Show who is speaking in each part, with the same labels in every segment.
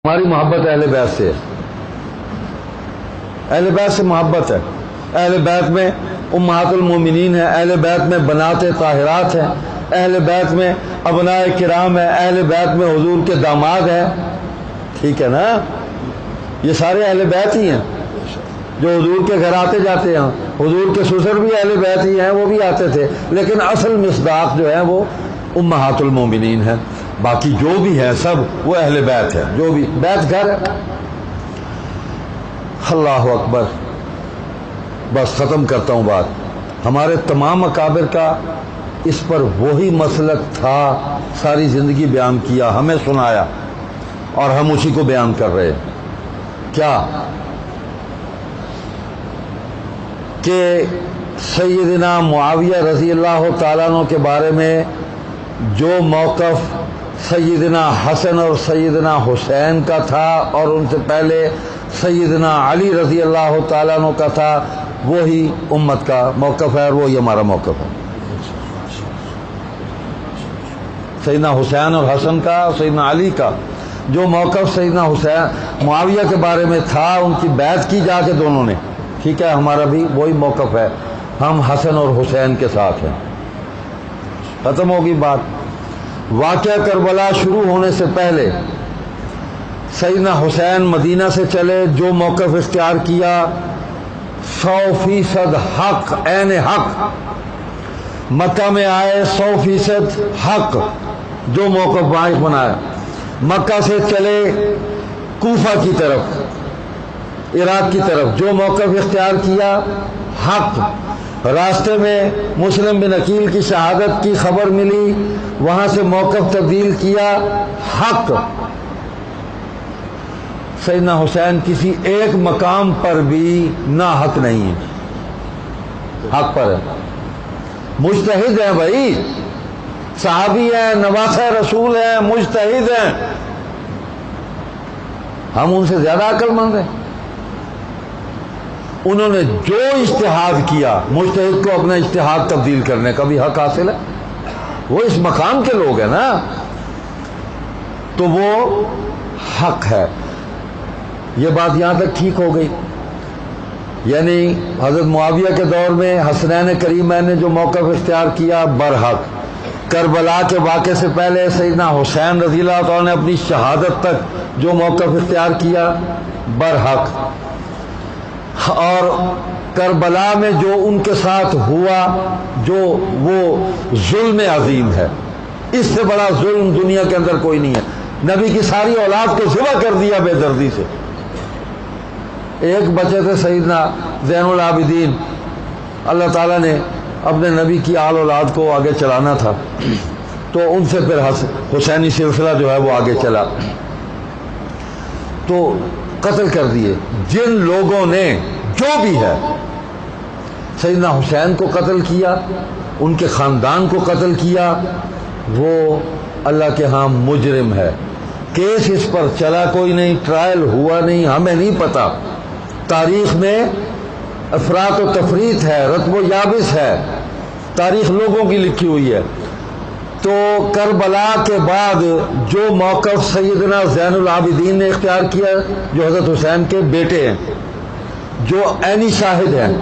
Speaker 1: ہماری محبت اہل بیت سے ہے، اہل بیت سے محبت ہے۔ اہل بیت میں امہات المومنین ہیں، اہل بیت میں بنات طاہرات ہیں، اہل بیت میں ابناء کرام ہیں، اہل بیت میں حضور کے داماد ہیں، ٹھیک ہے نا؟ یہ سارے اہل بیت ہی ہیں جو حضور کے گھر آتے جاتے ہیں۔ حضور کے سسر بھی اہل بیت ہی ہیں، وہ بھی آتے تھے، لیکن اصل مصداق جو ہے وہ امہات المومنین ہے۔ باقی جو بھی ہے سب وہ اہل بیت ہے، جو بھی بیت گھر ہے۔ اللہ اکبر۔ بس ختم کرتا ہوں بات۔ ہمارے تمام اکابر کا اس پر وہی مسلک تھا، ساری زندگی بیان کیا، ہمیں سنایا اور ہم اسی کو بیان کر رہے ہیں۔ کیا کہ سیدنا معاویہ رضی اللہ تعالیٰ عنہ کے بارے میں جو موقف سیدنا حسن اور سیدنا حسین کا تھا اور ان سے پہلے سیدنا علی رضی اللہ تعالیٰ عنہ کا تھا، وہی امت کا موقف ہے اور وہی ہمارا موقف ہے۔ سیدنا حسین اور حسن کا، سیدنا علی کا جو موقف سیدنا حسین معاویہ کے بارے میں تھا، ان کی بیعت کی جا کے دونوں نے، ٹھیک ہے، ہمارا بھی وہی موقف ہے، ہم حسن اور حسین کے ساتھ ہیں۔ ختم ہوگی بات۔ واقعہ کربلا شروع ہونے سے پہلے سیدنا حسین مدینہ سے چلے، جو موقف اختیار کیا 100% حق، عین حق۔ مکہ میں آئے 100% حق، جو موقف وہاں بنایا۔ مکہ سے چلے کوفہ کی طرف، عراق کی طرف، جو موقف اختیار کیا حق۔ راستے میں مسلم بن عقیل کی شہادت کی خبر ملی، وہاں سے موقف تبدیل کیا حق۔ سیدنا حسین کسی ایک مقام پر بھی ناحق نہیں ہے، حق پر ہے، مجتہد ہیں بھائی، صحابی ہیں، نواسہ رسول ہیں، مجتہد ہیں، ہم ان سے زیادہ عقل مند ہیں۔ انہوں نے جو اجتہاد کیا، مجتہد کو اپنا اجتہاد تبدیل کرنے کا بھی حق حاصل ہے، وہ اس مقام کے لوگ ہیں نا، تو وہ حق ہے۔ یہ بات یہاں تک ٹھیک ہو گئی۔ یعنی حضرت معاویہ کے دور میں حسنین کریمین نے جو موقف اختیار کیا برحق۔ کربلا کے واقعے سے پہلے سیدنا حسین رضی اللہ تعالیٰ نے اپنی شہادت تک جو موقف اختیار کیا برحق، اور کربلا میں جو ان کے ساتھ ہوا جو وہ ظلم عظیم ہے، اس سے بڑا ظلم دنیا کے اندر کوئی نہیں ہے۔ نبی کی ساری اولاد کو ذبح کر دیا بے دردی سے۔ ایک بچے تھے سیدنا زین العابدین، اللہ تعالیٰ نے اپنے نبی کی آل اولاد کو آگے چلانا تھا، تو ان سے پھر حسینی سلسلہ جو ہے وہ آگے چلا، تو قتل کر دیے۔ جن لوگوں نے جو بھی ہے سیدنا حسین کو قتل کیا، ان کے خاندان کو قتل کیا، وہ اللہ کے ہاں مجرم ہے۔ کیس اس پر چلا کوئی نہیں، ٹرائل ہوا نہیں، ہمیں نہیں پتا۔ تاریخ میں افراط و تفریط ہے، رتب و یابس ہے، تاریخ لوگوں کی لکھی ہوئی ہے۔ تو کربلا کے بعد جو موقف سیدنا زین العابدین نے اختیار کیا، جو حضرت حسین کے بیٹے ہیں، جو عینی شاہد ہیں،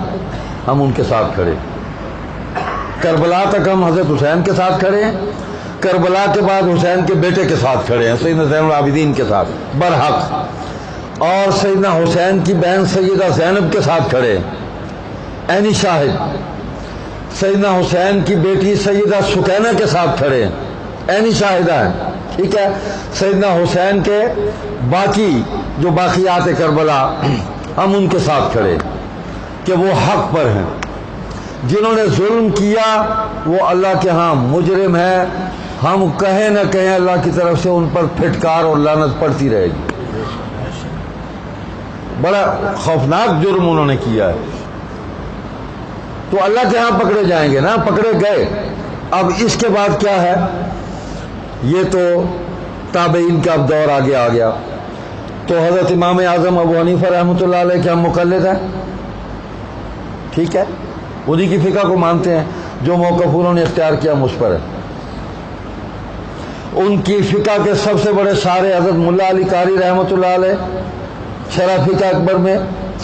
Speaker 1: ہم ان کے ساتھ کھڑے۔ کربلا تک ہم حضرت حسین کے ساتھ کھڑے ہیں، کربلا کے بعد حسین کے بیٹے کے ساتھ کھڑے ہیں، سیدنا زین العابدین کے ساتھ برحق، اور سیدنا حسین کی بہن سیدہ زینب کے ساتھ کھڑے ہیں، عینی شاہد۔ سیدنا حسین کی بیٹی سیدہ سکینہ کے ساتھ کھڑے ہیں، عینی شاہدہ ہیں، ٹھیک ہے۔ سیدنا حسین کے باقی جو باقیات کربلا، ہم ان کے ساتھ کھڑے کہ وہ حق پر ہیں۔ جنہوں نے ظلم کیا وہ اللہ کے ہاں مجرم ہے، ہم کہیں نہ کہیں اللہ کی طرف سے ان پر پھٹکار اور لعنت پڑتی رہے گی۔ بڑا خوفناک جرم انہوں نے کیا ہے، تو اللہ کے ہاں پکڑے جائیں گے نا، پکڑے گئے۔ اب اس کے بعد کیا ہے، یہ تو تابعین کا اب دور آگے آ گیا، تو حضرت امام اعظم ابو حنیفہ رحمۃ اللہ علیہ کے ہم مقلد ہیں، ٹھیک ہے، انہی کی فقہ کو مانتے ہیں، جو موقف انہوں نے اختیار کیا مجھ پر ہے۔ ان کی فقہ کے سب سے بڑے شارح حضرت ملا علی قاری رحمۃ اللہ علیہ شرح فقہ اکبر میں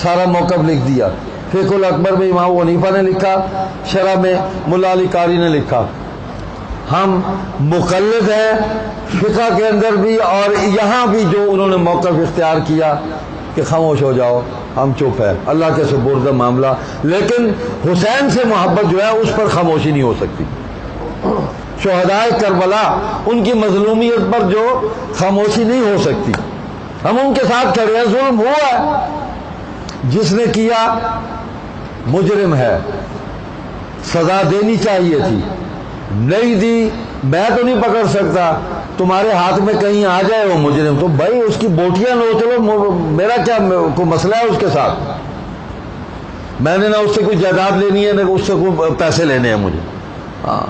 Speaker 1: سارا موقف لکھ دیا. فقہ الاکبر میں امام ابو حنیفہ نے لکھا, شرح میں ملا علی قاری نے لکھا. ہم مقلد ہیں فقہ کے اندر بھی, اور یہاں بھی جو انہوں نے موقف اختیار کیا کہ خاموش ہو جاؤ, ہم چپ ہے, اللہ کے سپرد معاملہ. لیکن حسین سے محبت جو ہے اس پر خاموشی نہیں ہو سکتی. شہدائے کربلا ان کی مظلومیت پر جو خاموشی نہیں ہو سکتی, ہم ان کے ساتھ کھڑے ہیں. ظلم ہوا ہے, جس نے کیا مجرم ہے, سزا دینی چاہیے تھی, نہیں دی. میں تو نہیں پکڑ سکتا, تمہارے ہاتھ میں کہیں آ جائے وہ مجرم تو بھائی اس کی بوٹیاں نوچ لو, میرا کیا کوئی مسئلہ ہے اس کے ساتھ. میں نے نہ اس سے کوئی جائیداد لینی ہے نہ اس سے کوئی پیسے لینے ہیں مجھے. ہاں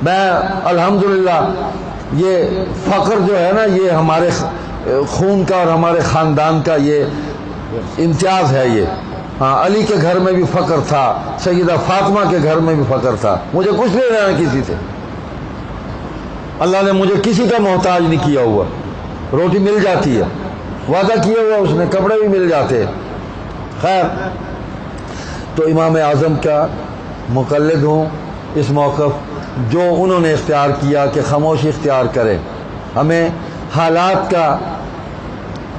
Speaker 1: میں الحمدللہ یہ فخر جو ہے نا, یہ ہمارے خون کا اور ہمارے خاندان کا یہ امتیاز ہے. یہ ہاں علی کے گھر میں بھی فخر تھا, سیدہ فاطمہ کے گھر میں بھی فخر تھا. مجھے کچھ نہیں لینا کسی سے, اللہ نے مجھے کسی کا محتاج نہیں کیا ہوا. روٹی مل جاتی ہے, وعدہ کیا ہوا اس نے, کپڑے بھی مل جاتے ہیں. خیر, تو امام اعظم کا مقلد ہوں اس موقف جو انہوں نے اختیار کیا کہ خاموشی اختیار کرے. ہمیں حالات کا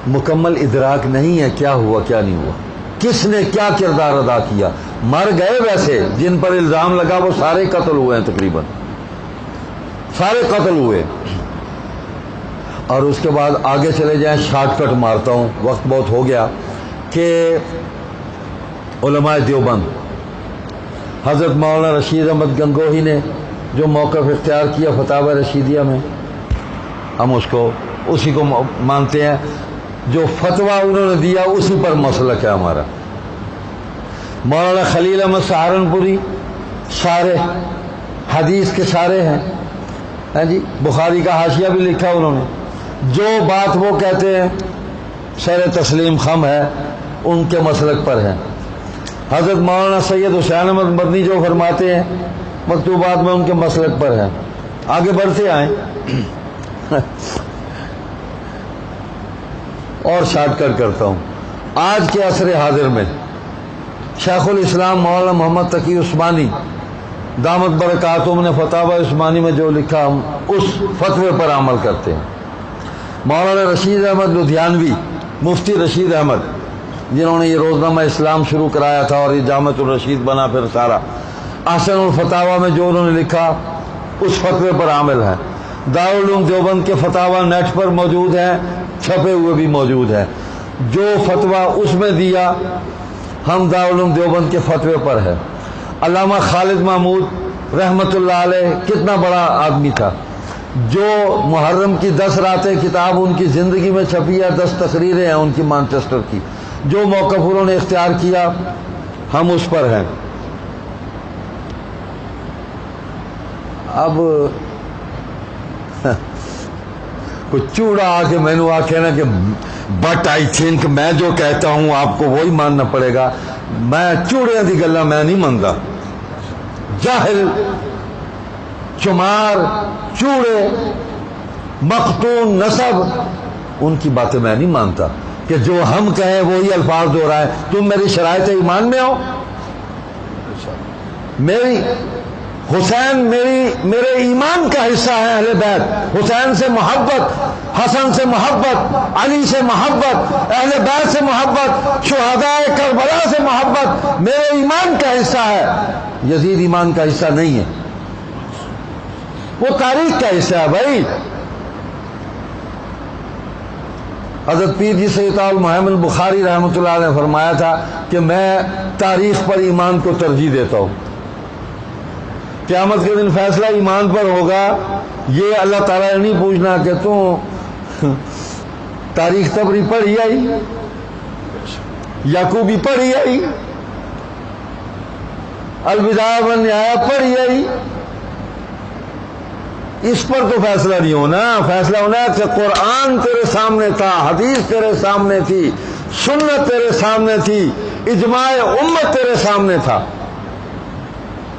Speaker 1: مکمل ادراک نہیں ہے کیا ہوا کیا نہیں ہوا, کس نے کیا کردار ادا کیا. مر گئے ویسے, جن پر الزام لگا وہ سارے قتل ہوئے ہیں, تقریباً سارے قتل ہوئے. اور اس کے بعد آگے چلے جائیں, شارٹ کٹ مارتا ہوں, وقت بہت ہو گیا, کہ علماء دیوبند حضرت مولانا رشید احمد گنگوہی نے جو موقف اختیار کیا فتاوی رشیدیہ میں, ہم اس کو اسی کو مانتے ہیں. جو فتویٰ انہوں نے دیا اسی پر مسلک ہے ہمارا. مولانا خلیل احمد سہارنپوری شارح حدیث کے شارح ہیں جی, بخاری کا حاشیہ بھی لکھا انہوں نے. جو بات وہ کہتے ہیں سر تسلیم خم ہے, ان کے مسلک پر ہے. حضرت مولانا سید حسین احمد مدنی جو فرماتے ہیں مکتوبات میں, ان کے مسلک پر ہے. آگے بڑھتے آئیں اور شارٹ کٹ کرتا ہوں. آج کے عصر حاضر میں شیخ الاسلام مولانا محمد تقی عثمانی دامت برکاتہم نے فتاوی عثمانی میں جو لکھا ہم اس فتوے پر عمل کرتے ہیں. مولانا رشید احمد لدھیانوی, مفتی رشید احمد, جنہوں نے یہ روزنامہ اسلام شروع کرایا تھا اور یہ جامعۃ الرشید بنا, پھر سارا احسن الفتاوی میں جو انہوں نے لکھا اس فتوے پر عامل ہیں. دارالعلوم دیوبند کے فتاوی نیٹ پر موجود ہیں, چھپے ہوئے بھی موجود ہیں. جو فتویٰ اس میں دیا ہم دارالعلوم دیوبند کے فتوے پر ہے. علامہ خالد محمود رحمۃ اللہ علیہ کتنا بڑا آدمی تھا, جو محرم کی 10 راتیں کتاب ان کی زندگی میں چھپی ہے, 10 تقریریں ہیں ان کی مانچسٹر کی. جو موقف انہوں نے اختیار کیا ہم اس پر ہیں. اب کچھ چوڑا آ کے میں نے آخیا نا کہ بٹ آئی تھنک میں جو کہتا ہوں آپ کو وہی ماننا پڑے گا. میں چوڑیاں دی گلا میں نہیں مانتا. جاہل, چمار, چوڑے, مختون نسب, ان کی باتیں میں نہیں مانتا. کہ جو ہم کہیں وہی الفاظ دہرائے. تم میری شرائط ایمان میں ہو. میری حسین میرے ایمان کا حصہ ہے. اہل بیت, حسین سے محبت, حسن سے محبت, علی سے محبت, اہل بیت سے محبت, شہداء کربلا سے محبت میرے ایمان کا حصہ ہے. یزید ایمان کا حصہ نہیں ہے, وہ تاریخ کا حصہ ہے بھائی. حضرت پیر جی سید المحمد بخاری رحمۃ اللہ علیہ نے فرمایا تھا کہ میں تاریخ پر ایمان کو ترجیح دیتا ہوں. قیامت کے دن فیصلہ ایمان پر ہوگا. یہ اللہ تعالیٰ نے نہیں پوچھنا کہ تم تاریخ تبری پڑھی آئی, یعقوبی پڑھی آئی, البدایہ والنہایہ پڑھی آئی. اس پر تو فیصلہ نہیں ہونا. فیصلہ ہونا ہے کہ قرآن تیرے سامنے تھا, حدیث تیرے سامنے تھی, سنت تیرے سامنے تھی, اجماع امت تیرے سامنے تھا.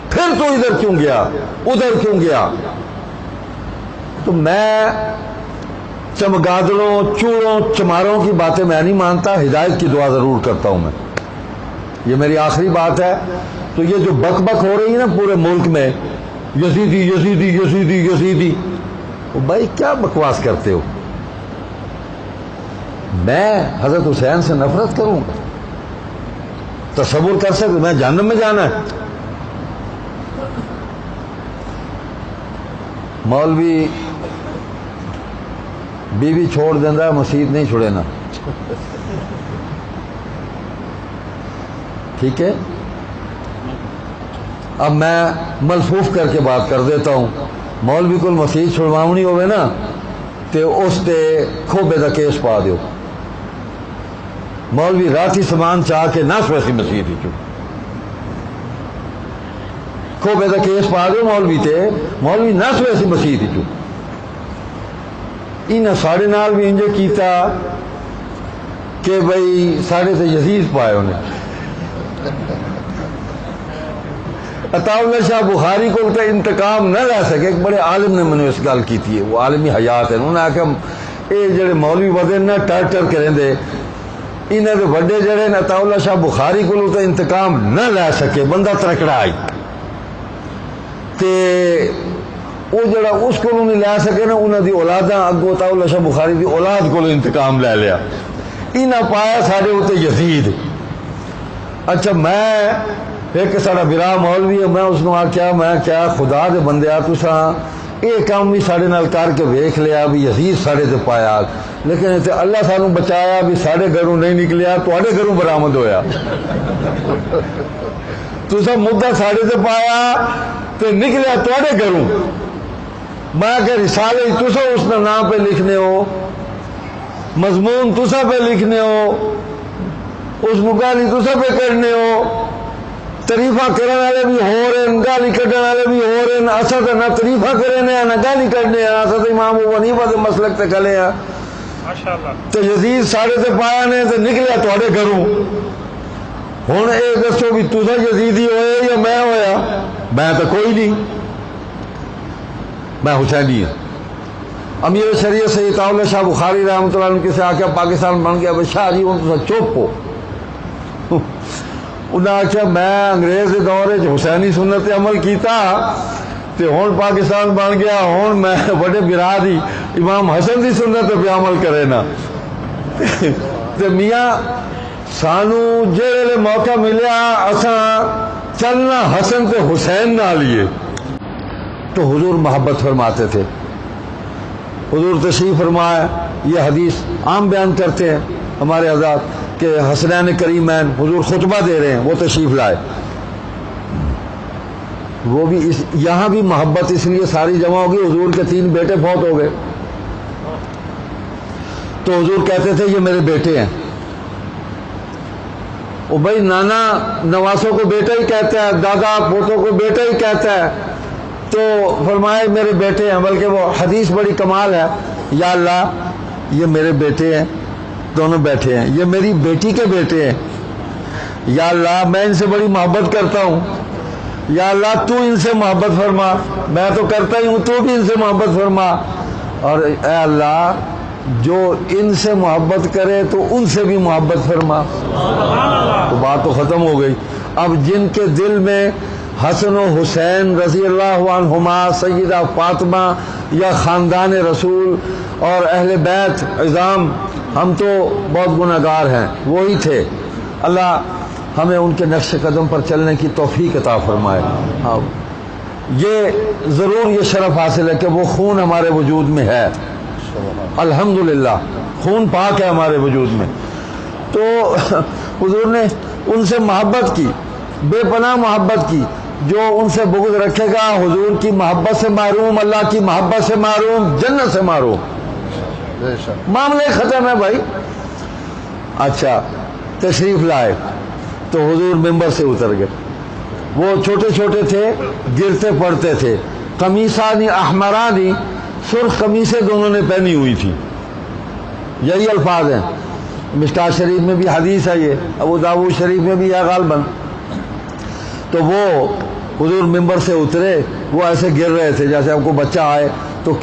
Speaker 1: پھر تو ادھر کیوں گیا, ادھر کیوں گیا؟ تو میں چمگادڑوں، چوڑوں، چماروں کی باتیں میں نہیں مانتا، ہدایت کی دعا ضرور کرتا ہوں میں. یہ میری آخری بات ہے. تو یہ جو بک بک ہو رہی ہے نا پورے ملک میں، یزیدی یزیدی یزیدی یزیدی، بھائی کیا بکواس کرتے ہو؟ میں حضرت حسین سے نفرت کروں؟ تصور کر سکتے میں جہنم میں جانا ہے؟ مولوی بیوی چھوڑ دینا، مسیت نہیں چھوڑے نا. ٹھیک ہے، اب میں ملفوف کر کے بات کر دیتا ہوں. مولوی کو مسیت چھڑواونی ہوئے نا تو اس تے کھوبے دا کیس پا دیو. مولوی راتی سامان چاہ کے نہ سویسی مسیت ہی چو کھوبے دا کیس پا دیو مولوی تے، مولوی نہ سویسی مسیت ہی چو. انہیں ساڑھے نال بھی انجے کیتا کہ بھئی ساڑھے تے یزید پائے انہیں. عطا اللہ شاہ بخاری کو تے انتقام نہ لے سکے. ایک بڑے عالم نے میں اس گل کی تھی، وہ عالمی حیات ہے. انہوں نے آکھا اے جڑے مولوی ودے نہ ٹر ٹر کریں دے، انہیں دے بڑے جڑے عطا اللہ شاہ بخاری کو تے انتقام نہ لے سکے. بندہ ترکڑا آئی تے وہ جڑا اس کو نہیں لے سکے نا، انہوں دی اولاداں اگو عطا اللہ شاہ بخاری دی اولاد کو انتقام لے لیا. انہیں پایا سارے ہوتے یزید. اچھا میں ایک سارا برا مولوی ہے، میں اس کو آخیا میں کیا خدا دے بندے آ تساں یہ کام بھی سارے نال کر کے ویکھ لیا بھی یزید سارے تے پایا، لیکن تے اللہ سانو بچایا بھی سارے گھروں نہیں نکلیا، تواڈے گھروں برآمد ہویا. تساں مدعا سارے تے پایا تے نکلیا تواڈے گھروں. میں کہ رسالے تساں اس دا نام پہ لکھنے ہو، مضمون تساں پہ لکھنے ہو، اس مقالی تساں پہ کرنے ہو. تریفہ کرنے والے بھی ہو رہے ہیں، گالی کٹنے والے بھی ہو رہے ہیں. اصل تو نہ تریفہ کرنے ہیں نہ گالی کٹنے ہیں. اصل تو امام ابو حنیفہ دے مسلک تے کھلے ہیں. تو یزید ساڑے تے پایا نے تے نکلیا تواڈے گھروں. ہن اے دسو بھی تساں یزیدی ہوئے یا میں ہویا؟ میں تو کوئی نہیں، میں حسینی ہوں. امیر شریعت سید عطا اللہ شاہ بخاری رحمۃ اللہ علیہ سے آکھیا پاکستان بن گیا بھائی شاہ جی ہوں تساں چپ ہو. انہیں آخیا میں انگریز کے دور حسینی سنت عمل کیتا تے ہوں پاکستان بن گیا، ہوں میں بڑے برا دی امام حسن دی سنت پہ عمل کرے نا. تے میاں سانو جہے موقع ملیا اساں چلنا حسن تے حسین نہ لیے. تو حضور محبت فرماتے تھے. حضور تشریف فرمایا، یہ حدیث عام بیان کرتے ہیں ہمارے حضرات کہ حسنین کریمین حضور خطبہ دے رہے ہیں، وہ تشریف لائے. وہ بھی یہاں بھی محبت اس لیے ساری جمع ہوگی، حضور کے 3 بیٹے فوت ہو گئے. تو حضور کہتے تھے یہ میرے بیٹے ہیں. وہ بھائی نانا نواسوں کو بیٹا ہی کہتا ہے، دادا پوتوں کو بیٹا ہی کہتا ہے. تو فرمائے میرے بیٹے ہیں. بلکہ وہ حدیث بڑی کمال ہے، یا اللہ یہ میرے بیٹے ہیں، دونوں بیٹھے ہیں، یہ میری بیٹی کے بیٹے ہیں. یا اللہ میں ان سے بڑی محبت کرتا ہوں، یا اللہ تو ان سے محبت فرما. میں تو کرتا ہی ہوں، تو بھی ان سے محبت فرما. اور اے اللہ جو ان سے محبت کرے تو ان سے بھی محبت فرما. تو بات تو ختم ہو گئی. اب جن کے دل میں حسن و حسین رضی اللہ عنہما، سیدہ فاطمہ یا خاندان رسول اور اہل بیت عظام، ہم تو بہت گناہگار ہیں، وہی تھے. اللہ ہمیں ان کے نقش قدم پر چلنے کی توفیق عطا فرمائے. ہاں یہ ضرور یہ شرف حاصل ہے کہ وہ خون ہمارے وجود میں ہے، الحمدللہ خون پاک ہے ہمارے وجود میں. تو حضور نے ان سے محبت کی، بے پناہ محبت کی. جو ان سے بغض رکھے گا حضور کی محبت سے محروم، اللہ کی محبت سے محروم، جنت سے محروم. معاملے ختم ہے بھائی. اچھا تشریف لائے تو حضور ممبر سے اتر گئے. وہ چھوٹے چھوٹے تھے، گرتے پڑتے تھے. قمیصانی احمرانی، سرخ قمیصیں دونوں نے پہنی ہوئی تھی. یہی الفاظ ہیں. مشکات شریف میں بھی حدیث ہے، یہ ابو داؤد شریف میں بھی ہے غالباً. تو وہ حضور ممبر سے اترے، وہ ایسے گر رہے تھے جیسے آپ کو بچہ آئے تو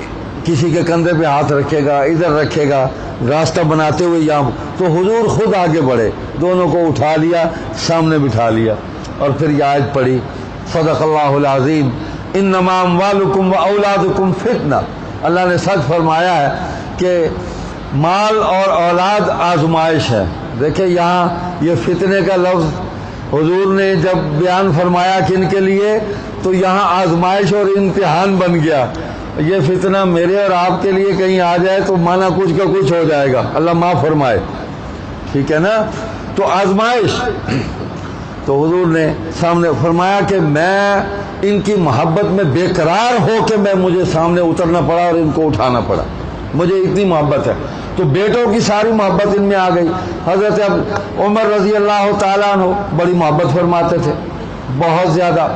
Speaker 1: کسی کے کندھے پہ ہاتھ رکھے گا، ادھر رکھے گا، راستہ بناتے ہوئے یہاں، تو حضور خود آگے بڑھے، دونوں کو اٹھا لیا، سامنے بٹھا لیا، اور پھر یہ آیت پڑھی، صدق اللہ العظیم، انما اموالکم و اولادکم فتنہ۔ اللہ نے سچ فرمایا ہے کہ مال اور اولاد آزمائش ہے۔ دیکھیں یہاں یہ فتنے کا لفظ حضور نے جب بیان فرمایا کن کے لیے، تو یہاں آزمائش اور امتحان بن گیا۔ یہ فتنہ میرے اور آپ کے لیے کہیں آ جائے تو مانا کچھ کا کچھ ہو جائے گا، اللہ معاف فرمائے، ٹھیک ہے نا؟ تو آزمائش، تو حضور نے سامنے فرمایا کہ میں ان کی محبت میں بے قرار ہو کے مجھے سامنے اترنا پڑا اور ان کو اٹھانا پڑا، مجھے اتنی محبت ہے۔ تو بیٹوں کی ساری محبت ان میں آ گئی۔ حضرت عمر رضی اللہ تعالیٰ عنہ بڑی محبت فرماتے تھے، بہت زیادہ،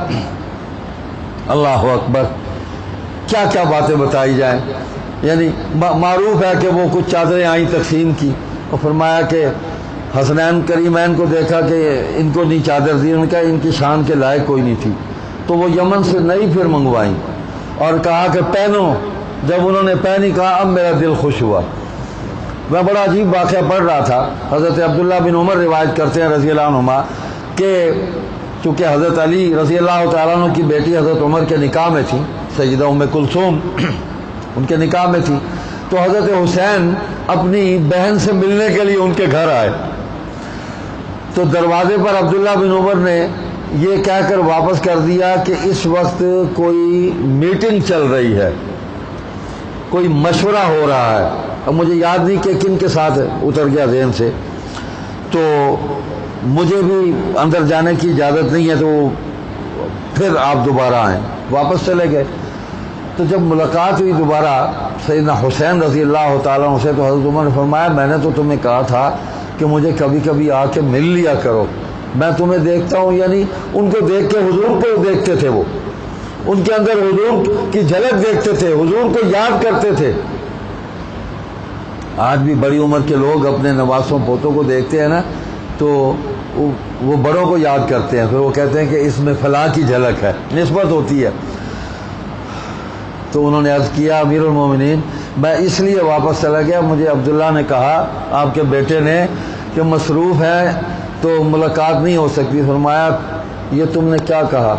Speaker 1: اللہ اکبر، کیا کیا باتیں بتائی جائیں۔ یعنی معروف ہے کہ وہ کچھ چادریں آئیں تقسیم کی، اور فرمایا کہ حسنین کریمین کو دیکھا کہ ان کو نہیں چادر دی، ان کا ان کی شان کے لائق کوئی نہیں تھی، تو وہ یمن سے نئی پھر منگوائیں اور کہا کہ پہنو۔ جب انہوں نے پہنی، کہا اب میرا دل خوش ہوا۔ میں بڑا عجیب واقعہ پڑھ رہا تھا، حضرت عبداللہ بن عمر روایت کرتے ہیں رضی اللہ عنہما کہ چونکہ حضرت علی رضی اللہ تعالیٰ عنہ کی بیٹی حضرت عمر کے نکاح میں تھی، سیدہ ام کلثوم ان کے نکاح میں تھی، تو حضرت حسین اپنی بہن سے ملنے کے لیے ان کے گھر آئے، تو دروازے پر عبداللہ بن عمر نے یہ کہہ کر واپس کر دیا کہ اس وقت کوئی میٹنگ چل رہی ہے، کوئی مشورہ ہو رہا ہے۔ اب مجھے یاد نہیں کہ کن کے ساتھ اتر گیا ذہن سے، تو مجھے بھی اندر جانے کی اجازت نہیں ہے، تو پھر آپ دوبارہ آئیں، واپس چلے گئے۔ تو جب ملاقات ہوئی دوبارہ سیدنا حسین رضی اللہ تعالیٰ عنہ سے، تو حضرت عمر نے فرمایا میں نے تو تمہیں کہا تھا کہ مجھے کبھی کبھی آ کے مل لیا کرو، میں تمہیں دیکھتا ہوں، یعنی ان کو دیکھ کے حضور کو دیکھتے تھے، وہ ان کے اندر حضور کی جھلک دیکھتے تھے، حضور کو یاد کرتے تھے۔ آج بھی بڑی عمر کے لوگ اپنے نواسوں پوتوں کو دیکھتے ہیں نا، تو وہ بڑوں کو یاد کرتے ہیں، پھر وہ کہتے ہیں کہ اس میں فلاں کی جھلک ہے، نسبت ہوتی ہے۔ تو انہوں نے عرض کیا امیر المومنین میں اس لیے واپس چلا گیا، مجھے عبداللہ نے کہا آپ کے بیٹے نے کہ مصروف ہے تو ملاقات نہیں ہو سکتی۔ فرمایا یہ تم نے کیا کہا،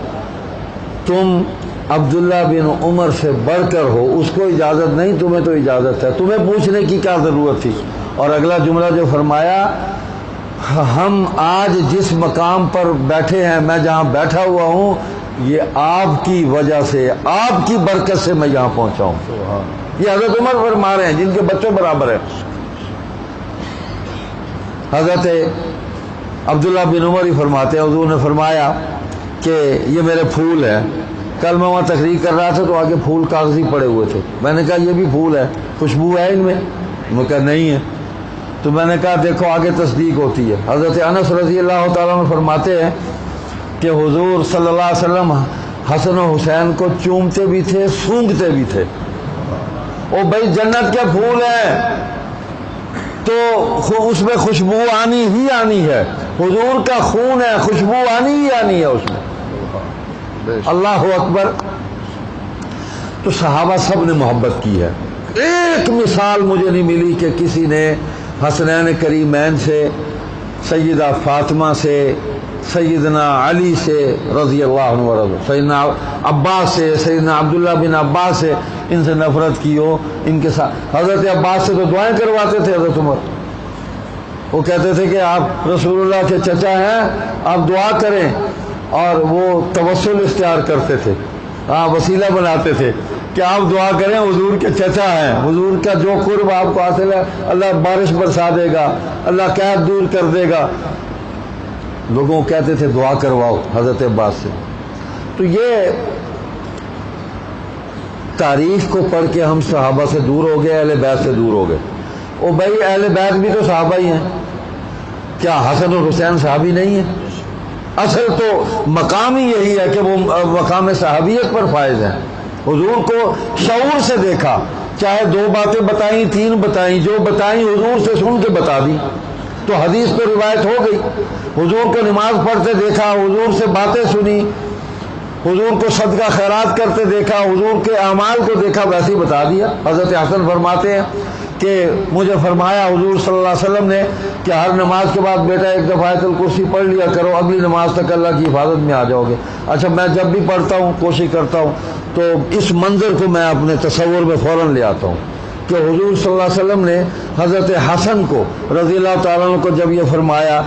Speaker 1: تم عبداللہ بن عمر سے بڑھ کر ہو، اس کو اجازت نہیں، تمہیں تو اجازت ہے، تمہیں پوچھنے کی کیا ضرورت تھی۔ اور اگلا جملہ جو فرمایا، ہم آج جس مقام پر بیٹھے ہیں، میں جہاں بیٹھا ہوا ہوں، یہ آپ کی وجہ سے، آپ کی برکت سے میں یہاں پہنچا ہوں۔ یہ حضرت عمر فرما رہے ہیں جن کے بچوں برابر ہیں۔ حضرت عبداللہ بن عمر ہی فرماتے ہیں، حضور نے فرمایا کہ یہ میرے پھول ہیں، کل میں وہاں تقریر کر رہا تھا تو آگے پھول کاغذی پڑے ہوئے تھے، میں نے کہا یہ بھی پھول ہے، خوشبو ہے ان میں؟ انہوں نے کہا نہیں ہے۔ تو میں نے کہا دیکھو آگے تصدیق ہوتی ہے۔ حضرت انس رضی اللہ تعالیٰ عنہ فرماتے ہیں کہ حضور صلی اللہ علیہ وسلم حسن و حسین کو چومتے بھی تھے، سونگھتے بھی تھے۔ او بھائی جنت کے پھول ہیں تو اس میں خوشبو آنی ہی آنی ہے، حضور کا خون ہے، خوشبو آنی ہی آنی ہے اس میں۔ اللہ اکبر۔ تو صحابہ سب نے محبت کی ہے۔ ایک مثال مجھے نہیں ملی کہ کسی نے حسنین کریمین سے، سیدہ فاطمہ سے، سیدنا علی سے رضی اللہ عنہ ورضا، سیدنا عباس سے، سیدنا عبداللہ بن عباس سے، ان سے نفرت کی ہو۔ ان کے ساتھ حضرت عباس سے تو دعائیں کرواتے تھے حضرت عمر، وہ کہتے تھے کہ آپ رسول اللہ کے چچا ہیں، آپ دعا کریں، اور وہ توسل اختیار کرتے تھے، وسیلہ بناتے تھے کہ آپ دعا کریں، حضور کے چچا ہیں، حضور کا جو قرب آپ کو حاصل ہے اللہ بارش برسا دے گا، اللہ قحط دور کر دے گا۔ لوگوں کو کہتے تھے دعا کرواؤ حضرت عباس سے۔ تو یہ تاریخ کو پڑھ کے ہم صحابہ سے دور ہو گئے، اہل بیت سے دور ہو گئے۔ او بھائی اہل بیت بھی تو صحابہ ہی ہیں، کیا حسن اور حسین صحابی نہیں ہیں؟ اصل تو مقام ہی یہی ہے کہ وہ مقام صحابیت پر فائز ہیں۔ حضور کو شعور سے دیکھا، چاہے 2 باتیں بتائیں، 3 بتائیں، جو بتائیں حضور سے سن کے بتا دی، تو حدیث تو روایت ہو گئی۔ حضور کو نماز پڑھتے دیکھا، حضور سے باتیں سنی، حضور کو صدقہ خیرات کرتے دیکھا، حضور کے اعمال کو دیکھا، ویسے ہی بتا دیا۔ حضرت حسن فرماتے ہیں کہ مجھے فرمایا حضور صلی اللہ علیہ وسلم نے کہ ہر نماز کے بعد بیٹا ایک دفعہ آیت الکرسی پڑھ لیا کرو، اگلی نماز تک اللہ کی حفاظت میں آ جاؤ گے۔ اچھا، میں جب بھی پڑھتا ہوں کوشش کرتا ہوں تو اس منظر کو میں اپنے تصور میں فوراً لے آتا ہوں کہ حضور صلی اللہ علیہ وسلم نے حضرت حسن کو رضی اللہ تعالیٰ عنہ کو جب یہ فرمایا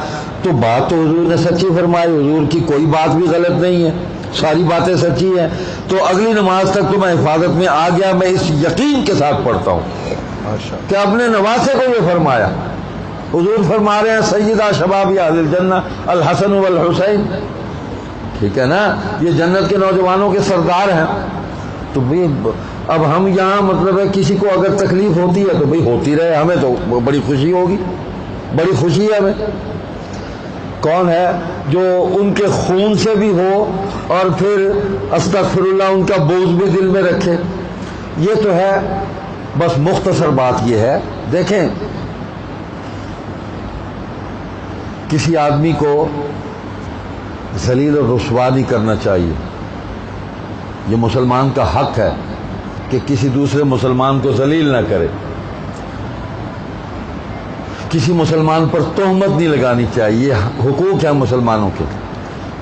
Speaker 1: تو بات تو حضور نے سچی فرمائی، حضور کی کوئی بات بھی غلط نہیں ہے، ساری باتیں سچی ہیں، تو اگلی نماز تک تو میں حفاظت میں آ گیا۔ میں اس یقین کے ساتھ پڑھتا ہوں کہ اپنے نواسے کو یہ فرمایا۔ حضور فرما رہے ہیں سیدہ شباب اہل الجنہ الحسن والحسین، ٹھیک ہے نا، یہ جنت کے نوجوانوں کے سردار ہیں۔ تو بھی اب ہم یہاں مطلب ہے کسی کو اگر تکلیف ہوتی ہے تو بھئی ہوتی رہے، ہمیں تو بڑی خوشی ہوگی، بڑی خوشی ہے ہمیں۔ کون ہے جو ان کے خون سے بھی ہو اور پھر استغفر اللہ ان کا بوجھ بھی دل میں رکھے؟ یہ تو ہے۔ بس مختصر بات یہ ہے، دیکھیں کسی آدمی کو ذلیل اور رسوا نہیں کرنا چاہیے، یہ مسلمان کا حق ہے کہ کسی دوسرے مسلمان کو ذلیل نہ کرے، کسی مسلمان پر تہمت نہیں لگانی چاہیے، یہ حقوق ہیں مسلمانوں کے،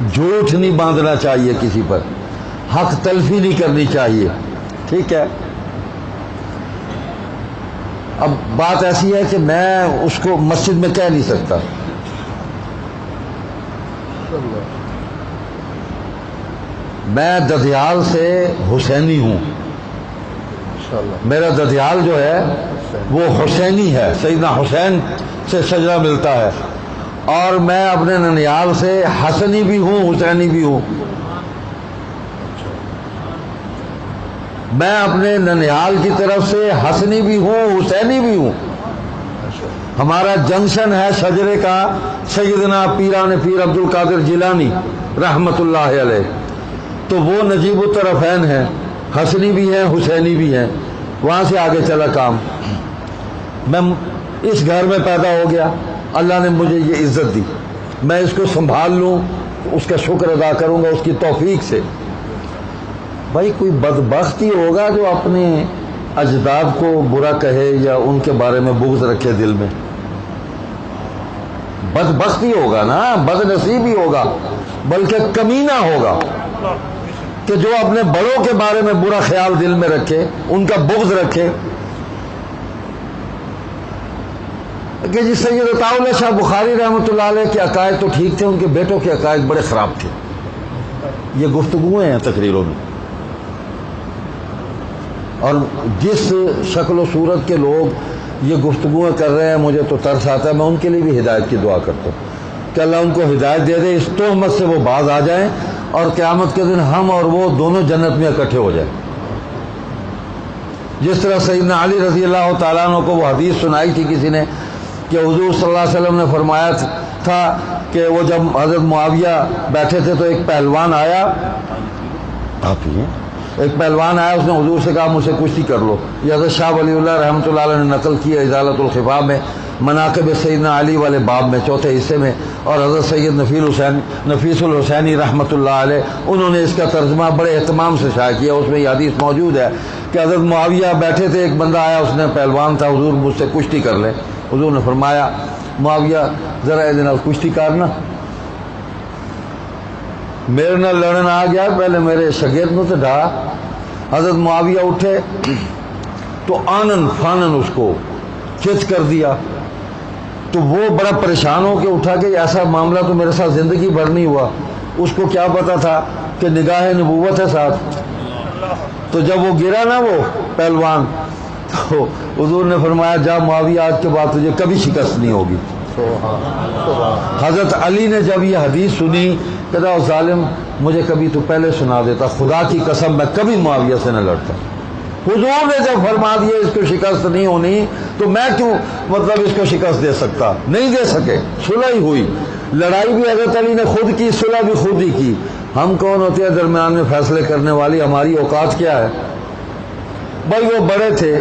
Speaker 1: جھوٹ نہیں باندھنا چاہیے کسی پر، حق تلفی نہیں کرنی چاہیے، ٹھیک ہے۔ اب بات ایسی ہے کہ میں اس کو مسجد میں کہہ نہیں سکتا، میں ددیال سے حسینی ہوں، میرا ددیال جو ہے وہ حسینی ہے، سیدنا حسین سے شجرہ ملتا ہے، اور میں اپنے ننیال سے حسنی بھی ہوں حسینی بھی ہوں۔ میں اپنے ننیال کی طرف سے حسنی بھی ہوں حسینی بھی ہوں۔ ہمارا جنکشن ہے شجرے کا سیدنا پیران پیر عبد القادر جیلانی رحمت اللہ علیہ، تو وہ نجیب الطرفین ہیں، حسنی بھی ہیں حسینی بھی ہیں، وہاں سے آگے چلا کام۔ میں اس گھر میں پیدا ہو گیا، اللہ نے مجھے یہ عزت دی، میں اس کو سنبھال لوں، اس کا شکر ادا کروں گا اس کی توفیق سے۔ بھائی کوئی بدبخت ہی ہوگا جو اپنے اجداد کو برا کہے یا ان کے بارے میں بغض رکھے دل میں، بدبخت ہی ہوگا نا، بد نصیب ہی ہوگا، بلکہ کمینہ ہوگا کہ جو اپنے بڑوں کے بارے میں برا خیال دل میں رکھے، ان کا بغض رکھے۔ کہ جس سید عطاء اللہ شاہ بخاری رحمۃ اللہ علیہ کے عقائد تو ٹھیک تھے، ان کے بیٹوں کے عقائد بڑے خراب تھے، یہ گفتگویں ہیں تقریروں میں، اور جس شکل و صورت کے لوگ یہ گفتگویں کر رہے ہیں مجھے تو ترس آتا ہے، میں ان کے لیے بھی ہدایت کی دعا کرتا ہوں کہ اللہ ان کو ہدایت دے دے، اس تہمت سے وہ باز آ جائیں اور قیامت کے دن ہم اور وہ دونوں جنت میں اکٹھے ہو جائیں۔ جس طرح سیدنا علی رضی اللہ تعالیٰ عنہ کو وہ حدیث سنائی تھی کسی نے کہ حضور صلی اللہ علیہ وسلم نے فرمایا تھا کہ وہ جب حضرت معاویہ بیٹھے تھے تو ایک پہلوان آیا، ایک پہلوان آیا، اس نے حضور سے کہا مجھ سے کشتی کر لو۔ یہ حضرت شاہ ولی اللہ رحمۃ اللہ علیہ نے نقل کی ہے ازالۃ الخفا میں، مناقب سیدنا علی والے باب میں چوتھے حصے میں، اور حضرت سید نفیس الحسینی رحمۃ اللہ علیہ انہوں نے اس کا ترجمہ بڑے اہتمام سے شائع کیا، اس میں یہ حدیث موجود ہے کہ حضرت معاویہ بیٹھے تھے، ایک بندہ آیا، اس نے پہلوان تھا، حضور مجھ سے کشتی کر لے۔ حضور نے فرمایا معاویہ ذرا اے دن کشتی کرنا، میرے نہ لڑن آ گیا، پہلے میرے شگرد نو تو ڈھا۔ حضرت معاویہ اٹھے تو آنن فانن اس کو چت کر دیا، تو وہ بڑا پریشان ہو کے اٹھا کہ ایسا معاملہ تو میرے ساتھ زندگی بھر نہیں ہوا۔ اس کو کیا پتا تھا کہ نگاہ نبوت ہے ساتھ، تو جب وہ گرا نا وہ پہلوان، تو حضور نے فرمایا جا معاویہ آج کے بعد تجھے کبھی شکست نہیں ہوگی۔ حضرت علی نے جب یہ حدیث سنی کہا ظالم مجھے کبھی تو پہلے سنا دیتا، خدا کی قسم میں کبھی معاویہ سے نہ لڑتا۔ حضور نے جب فرما دیا اس کو شکست نہیں ہونی تو میں کیوں مطلب اس کو شکست دے سکتا؟ نہیں دے سکے، صلح ہی ہوئی، لڑائی بھی حضرت علی نے خود کی، صلح بھی خود ہی کی۔ ہم کون ہوتے ہیں درمیان میں فیصلے کرنے والی؟ ہماری اوقات کیا ہے؟ بھائی وہ بڑے تھے،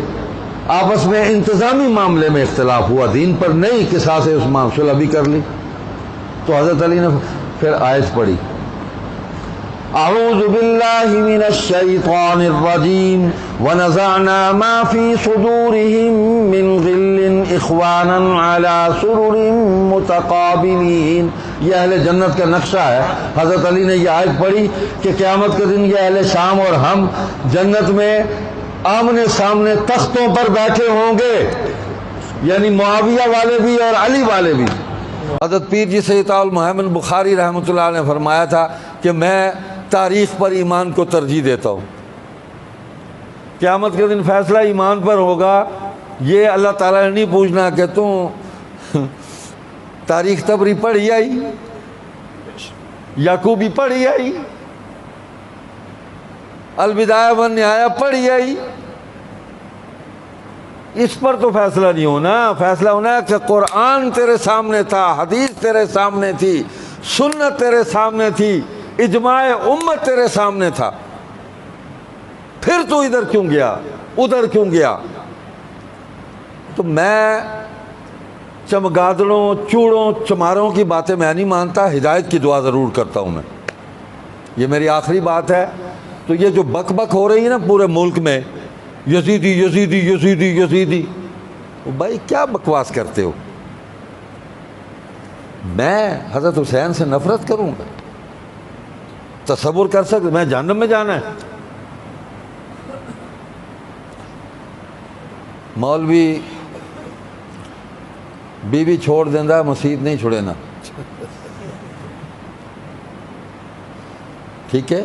Speaker 1: آپس میں انتظامی معاملے میں اختلاف ہوا، دین پر نہیں، قصاص سے صلح بھی کر لی۔ تو حضرت علی نے پھر آیت پڑھی اعوذ باللہ من الشیطان الرجیم ونزعنا ما فی صدورہم من غل اخوانا علی سرر متقابلین. یہ اہل جنت کا نقشہ ہے. حضرت علی نے یہ آیت پڑھی کہ قیامت کے دن یہ اہل شام اور ہم جنت میں آمنے سامنے تختوں پر بیٹھے ہوں گے، یعنی معاویہ والے بھی اور علی والے بھی. حضرت پیر جی سید المحمد بخاری رحمۃ اللہ نے فرمایا تھا کہ میں تاریخ پر ایمان کو ترجیح دیتا ہوں. قیامت کے دن فیصلہ ایمان پر ہوگا. یہ اللہ تعالیٰ نے نہیں پوچھنا کہ تم تاریخ تبری پڑھی آئی، یعقوبی پڑھی آئی، البدایہ والنہایہ پڑھی آئی. اس پر تو فیصلہ نہیں ہونا. فیصلہ ہونا ہے کہ قرآن تیرے سامنے تھا، حدیث تیرے سامنے تھی، سنت تیرے سامنے تھی، اجماع امت تیرے سامنے تھا. پھر تو ادھر کیوں گیا، ادھر کیوں گیا؟ تو میں چمگادڑوں، چوڑوں، چماروں کی باتیں میں نہیں مانتا. ہدایت کی دعا ضرور کرتا ہوں میں. یہ میری آخری بات ہے. تو یہ جو بک بک ہو رہی ہے نا پورے ملک میں، یزیدی یزیدی یزیدی یزیدی، بھائی کیا بکواس کرتے ہو؟ میں حضرت حسین سے نفرت کروں گا؟ تصور کر سکتے میں جہنم میں جانا ہے؟ مولوی بیوی چھوڑ دینا، مسیت نہیں چھوڑے نا. ٹھیک ہے.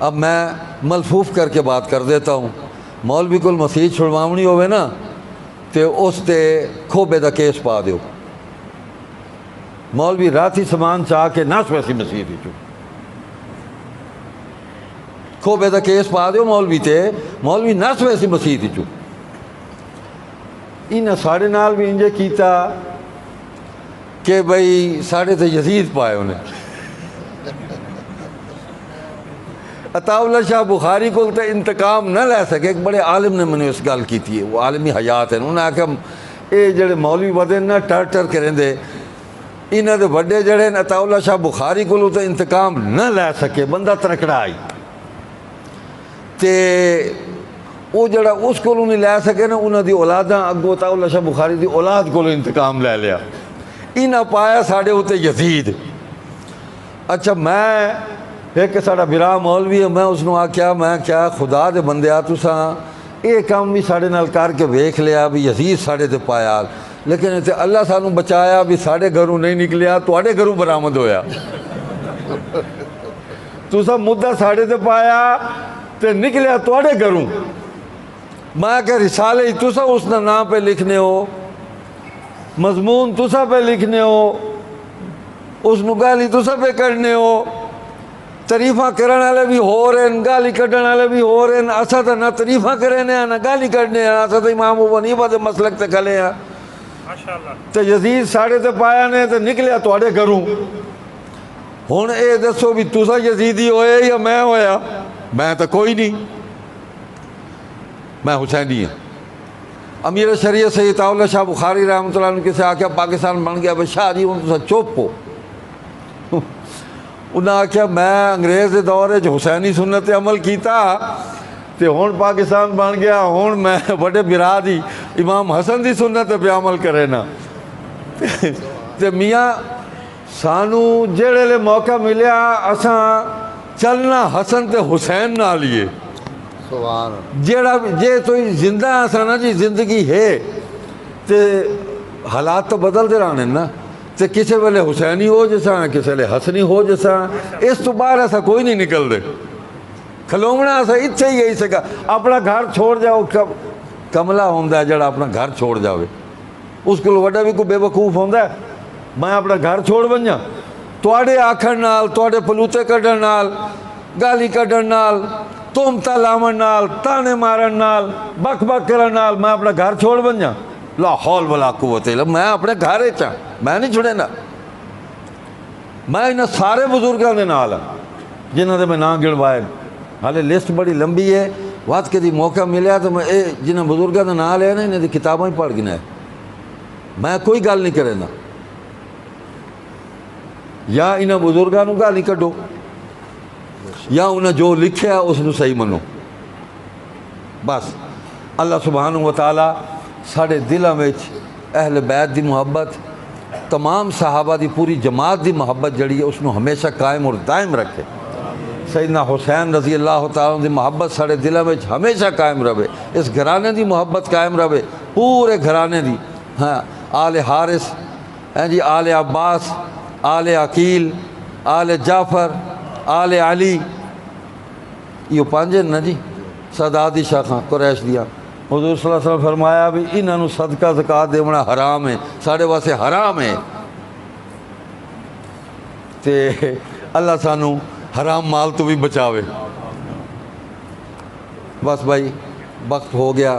Speaker 1: اب میں ملفوف کر کے بات کر دیتا ہوں. مولوی کو مسیت چھڑواونی ہوئے نا تو اس تے کھوبے دا کیس پا دیو. مولوی راتی سامان چاہ کے نہ ویسی مسیت ہی کھوبے دا کیس پا دیو مولوی تے، مولوی نس ویسی مسیت ہی انہیں ساڑھے نال بھی انجے کیتا کہ بھئی ساڑھے تے یزید پائے انہیں. عطا اللہ شاہ بخاری کو تے انتقام نہ لے سکے. ایک بڑے عالم نے میں نے اس گل کی تھی، وہ عالمی حیات ہے. انہوں نے آکھا اے جڑے مولوی ودے نا ٹر ٹر کریں دے، انہاں دے بڑے جڑے عطا اللہ شاہ بخاری کو تے انتقام نہ لے سکے. بندہ ترکڑا آئی تے وہ جڑا اس کو نہیں لے سکے نا، انہاں دی اولاداں اگو عطا اللہ شاہ بخاری دی اولاد کو انتقام لے لیا. انہاں پایا ساڑھے ہوتے یزید. اچھا میں ایک ساڑا برا مولوی ہے، میں اس نے آکھیا میں کیا خدا دے بندے تساں یہ کام بھی ساڑھے نال کر کے ویکھ لیا بھی یزید ساڑھے تے پایا، لیکن تے اللہ سانوں بچایا بھی ساڑھے گھروں نہیں نکلیا، تواڈے گھروں برآمد ہویا. تساں مدعا ساڑھے تے پایا تے نکلیا تواڈے گھروں. میں کہ رسالے تساں اس دا نام پہ لکھنے ہو، مضمون تساں پہ لکھنے ہو، اس نو گالی تساں پہ کرنے ہو، تعریفاں کرن والے بھی ہو رہے ہیں، گالی کڈن والے بھی ہو رہے ہیں. اساں تے نہ تعریفاں کرنے ہیں نہ گالی کڈنے ہیں. اساں تے امام ابو حنیفہ دے مسلک تے کھلے ہیں. تے یزید ساڑھے تے پایا نے تے نکلیا تواڈے گھروں. ہن اے دسو بھی تساں یزیدی ہوئے یا میں ہویا؟ میں تو کوئی نہیں، میں حسینی ہوں. امیر شریعت سید عطا اللہ شاہ بخاری رحمۃ اللہ عنہ کسے آکھیا پاکستان بن گیا بھائی شاہ جی ہوں تساں چپ ہو. انہیں آکھیا میں انگریز دے دور حسینی سنت عمل کیتا تے ہون پاکستان بن گیا، ہون میں بڑے برا دی امام حسن دی سنت پہ عمل کرے نا. تے میاں سانو جڑے لے موقع ملیا اساں چلنا حسن تے حسین نہ لیے. جیڑا جے تو زندہ اساں نا جی زندگی ہے تے حالات تو بدلتے رہنے نا. تے کسی ویلے حسینی ہو جیسا، کسی ویلے حسنی ہو جیسا. اس تو باہر ایسا کوئی نہیں نکل دے. کھلونا ایسا اتھے ہی سکا. اپنا گھر چھوڑ جاؤ، کملا ہوندہ ہے جڑا اپنا گھر چھوڑ جاوے. اس کو وڈا بھی کوئی بے وقوف ہوندہ ہے. میں اپنا گھر چھوڑ بنجا تواڈے آکھن نال، تواڈے پلوتے کڈن نال، گالی کڈن نال، تہمتاں لاون نال، تانے مارن نال، بک بک کرن نال میں اپنا گھر چھوڑ بنجا؟ لا حول ولا قوت الا باللہ. میں اپنے گھر چاں، میں نہیں چھڑے نا. میں انہاں سارے بزرگاں دے نال ہاں جنہاں دے میں نام گنوائے. حالے لسٹ بڑی لمبی ہے، وقت کدی موقع ملیا تو میں جنہاں بزرگاں دے نام لے نا انہاں دی کتاباں ہی پڑھ گنا ہے. میں کوئی گل نہیں کرے نا. یا انہاں بزرگاں نوں گالی کڈو یا انہاں جو لکھیا اس نوں صحیح منو. بس اللہ سبحانہ و تعالیٰ ساڑے دلاں وچ اہل بیت دی محبت، تمام صحابہ دی پوری جماعت دی محبت جڑی ہے اس نو ہمیشہ قائم اور دائم رکھے. سیدنا حسین رضی اللہ تعالیٰ دی محبت ساڑے دلاں وچ ہمیشہ قائم رہے. اس گھرانے دی محبت قائم رہے، پورے گھرانے دی. ہاں، آل حارث، جی آل عباس، آل عقیل، آل جعفر، آل علی، یہ پانچ ہیں نا جی ساداتی شاخاں قریش دیا. حضور صلی اللہ علیہ وسلم فرمایا بھی انہاں نوں صدقہ زکوٰۃ دیونا حرام ہے، ساڑے واسے حرام ہے. تے اللہ سانو حرام مال تو بھی بچاوے. بس بھائی وقت ہو گیا.